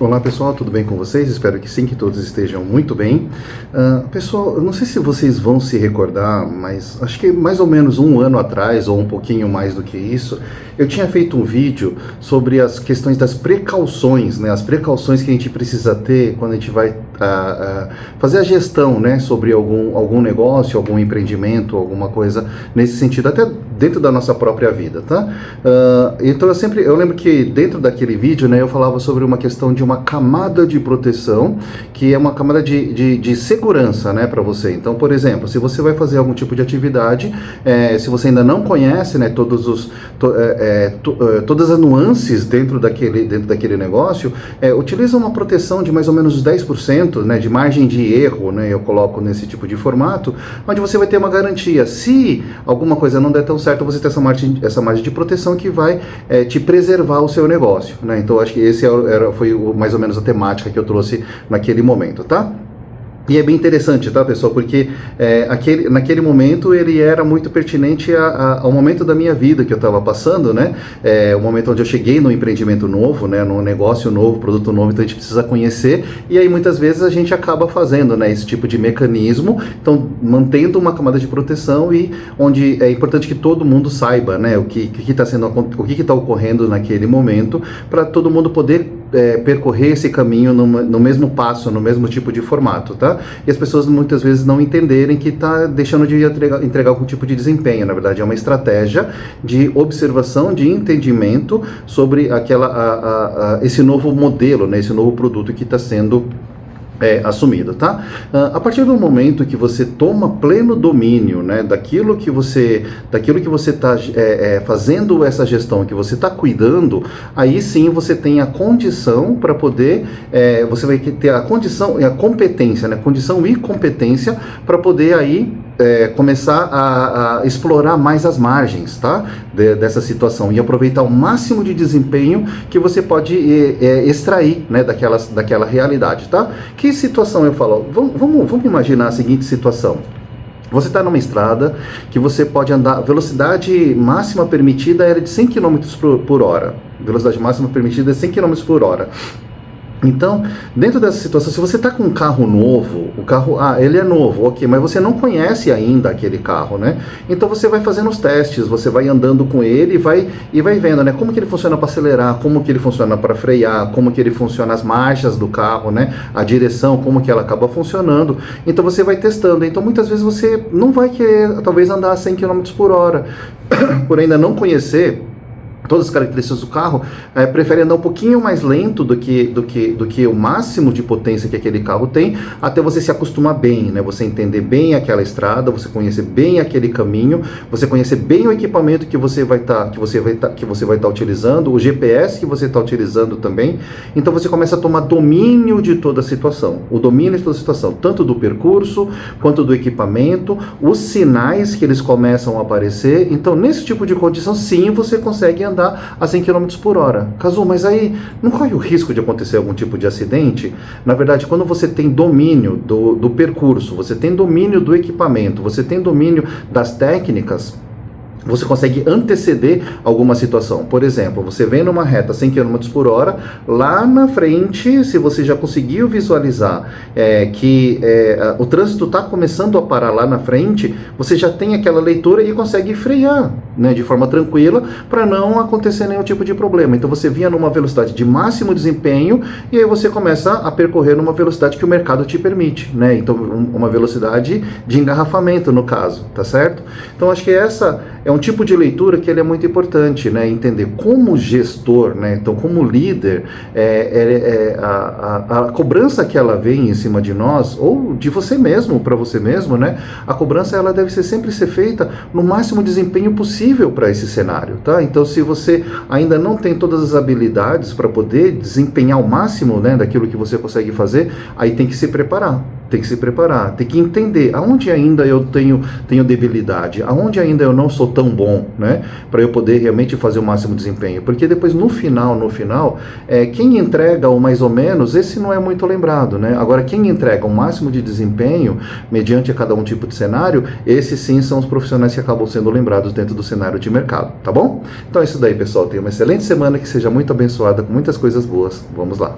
Olá pessoal, tudo bem com vocês? Espero que sim, que todos estejam muito bem. Pessoal, eu não sei se vocês vão se recordar, mas acho que mais ou menos um ano atrás, ou um pouquinho mais do que isso, eu tinha feito um vídeo sobre as questões das precauções, né? As precauções que a gente precisa ter quando a gente vai fazer a gestão, né? Sobre algum negócio, algum empreendimento, alguma coisa nesse sentido, até dentro da nossa própria vida, tá? Então eu lembro que dentro daquele vídeo, né, eu falava sobre uma questão de uma camada de proteção, que é uma camada de segurança, né, para você. Então, por exemplo, se você vai fazer algum tipo de atividade, se você ainda não conhece, né, todas as nuances dentro daquele negócio, utiliza uma proteção de mais ou menos 10%, né, de margem de erro, né, eu coloco nesse tipo de formato, onde você vai ter uma garantia. Se alguma coisa não der tão certo, você tem essa margem de proteção que vai te preservar o seu negócio, né? Então acho que esse foi mais ou menos a temática que eu trouxe naquele momento, tá? E é bem interessante, tá, pessoal? Porque naquele momento ele era muito pertinente ao momento da minha vida que eu estava passando, né? O momento onde eu cheguei no empreendimento novo, né? Num negócio novo, produto novo, então a gente precisa conhecer. E aí muitas vezes a gente acaba fazendo, né, esse tipo de mecanismo, então mantendo uma camada de proteção e onde é importante que todo mundo saiba, né, o que está ocorrendo naquele momento, para todo mundo poder percorrer esse caminho no mesmo passo, no mesmo tipo de formato, tá? E as pessoas muitas vezes não entenderem que está deixando de entregar algum tipo de desempenho. Na verdade, é uma estratégia de observação, de entendimento sobre esse novo modelo, né? Esse novo produto que está sendo assumido, tá? A partir do momento que você toma pleno domínio, né, daquilo que você está fazendo essa gestão, que você está cuidando, aí sim você tem a condição para poder, você vai ter a condição e a competência, né, condição e competência para poder aí começar a explorar mais as margens, tá? Dessa situação e aproveitar o máximo de desempenho que você pode extrair, né, daquela realidade, tá? Que situação eu falo? Vamos imaginar a seguinte situação. Você está numa estrada que você pode andar, a velocidade máxima permitida era de 100 km por hora. Velocidade máxima permitida é 100 km por hora. Então, dentro dessa situação, se você está com um carro novo, o carro, ele é novo, ok, mas você não conhece ainda aquele carro, né? Então você vai fazendo os testes, você vai andando com ele e vai vendo, né, como que ele funciona para acelerar, como que ele funciona para frear, como que ele funciona as marchas do carro, né? A direção, como que ela acaba funcionando. Então você vai testando. Então muitas vezes você não vai querer, talvez, andar a 100 km por hora, por ainda não conhecer todas as características do carro, prefere andar um pouquinho mais lento do que o máximo de potência que aquele carro tem, até você se acostumar bem, né? Você entender bem aquela estrada, você conhecer bem aquele caminho, você conhecer bem o equipamento que você vai estar utilizando, o GPS que você está utilizando também. Então você começa a tomar domínio de toda a situação, o domínio de toda a situação, tanto do percurso quanto do equipamento, os sinais que eles começam a aparecer. Então nesse tipo de condição, sim, você consegue andar a 100 km por hora. Caso, mas aí não corre o risco de acontecer algum tipo de acidente? Na verdade, quando você tem domínio do percurso, você tem domínio do equipamento, você tem domínio das técnicas, você consegue anteceder alguma situação. Por exemplo, você vem numa reta 100 km por hora, lá na frente, se você já conseguiu visualizar que o trânsito está começando a parar lá na frente, você já tem aquela leitura e consegue frear, né, de forma tranquila, para não acontecer nenhum tipo de problema. Então você vinha numa velocidade de máximo desempenho e aí você começa a percorrer numa velocidade que o mercado te permite, né? Então uma velocidade de engarrafamento, no caso, tá certo? Então acho que essa é um tipo de leitura que ele é muito importante, né? Entender como gestor, né? Então como líder, a cobrança que ela vem em cima de nós, ou de você mesmo, para você mesmo, né? A cobrança ela deve sempre ser feita no máximo desempenho possível para esse cenário, tá? Então se você ainda não tem todas as habilidades para poder desempenhar o máximo, né, daquilo que você consegue fazer, aí tem que se preparar. Tem que se preparar, tem que entender aonde ainda eu tenho debilidade, aonde ainda eu não sou tão bom, né, para eu poder realmente fazer o máximo desempenho, porque depois no final, quem entrega o mais ou menos, esse não é muito lembrado, né, agora quem entrega o máximo de desempenho, mediante cada um tipo de cenário, esses sim são os profissionais que acabam sendo lembrados dentro do cenário de mercado, tá bom? Então é isso daí, pessoal, tenha uma excelente semana, que seja muito abençoada, com muitas coisas boas, vamos lá.